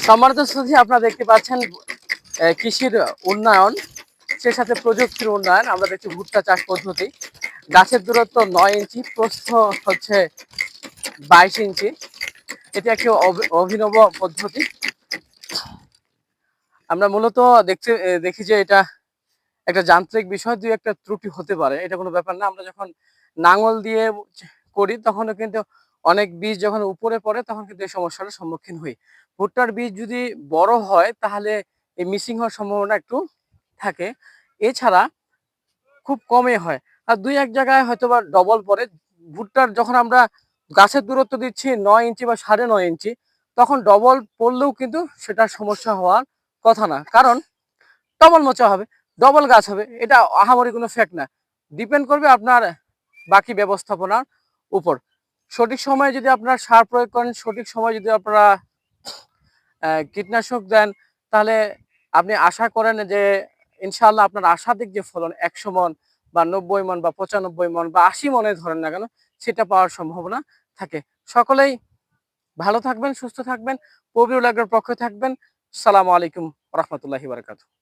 সম্মানিত শ্রোতাদি, আপনারা দেখতে পাচ্ছেন কৃষির উন্নয়ন, সে সাথে প্রযুক্তির উন্নয়ন। আমরা দেখছি ভুট্টা চাষ পদ্ধতি। গাছের দূরত্ব ৯ ইঞ্চি, প্রস্থ হচ্ছে 22 ইঞ্চি। এটি একটি অভিনব পদ্ধতি। আমরা মূলত দেখি যে এটা একটা যান্ত্রিক বিষয়, দুই একটা ত্রুটি হতে পারে, এটা কোনো ব্যাপার না। আমরা যখন নাঙল দিয়ে করি তখনও কিন্তু অনেক বীজ যখন উপরে পড়ে তখন কিন্তু এই সমস্যার সম্মুখীন হই। ভুট্টার বীজ যদি বড় হয় তাহলে এই মিসিং হওয়ার সম্ভাবনা একটু থাকে। এছাড়া খুব কমই হয়, আর দুই এক জায়গায় হয়তো বা ডবল পড়ে। ভুট্টার যখন আমরা গাছের দূরত্ব দিচ্ছি ৯ ইঞ্চি বা ৯.৫ ইঞ্চি, তখন ডবল পড়লেও কিন্তু সেটা সমস্যা হওয়ার কথা না, কারণ ডবল মোচা হবে, ডবল গাছ হবে, এটা আহামরি কোনো ফ্যাক্ট না। ডিপেন্ড করবে আপনার বাকি ব্যবস্থাপনার উপর। সঠিক সময়ে যদি আপনারা সার প্রয়োগ করেন, সঠিক সময় যদি আপনারা কীটনাশক দেন, তাহলে আপনি আশা করেন যে ইনশাআল্লাহ আপনার আশাধিক যে ফলন ১০০ মন বা ৯০ মন বা ৯৫ মন বা ৮০ মনে ধরেন না কেন, সেটা পাওয়ার সম্ভাবনা থাকে। সকলেই ভালো থাকবেন, সুস্থ থাকবেন, কবিরুল আগ্রোর পক্ষে থাকবেন। সালামু আলাইকুম রহমতুল্লাহি বারাকাতুহু।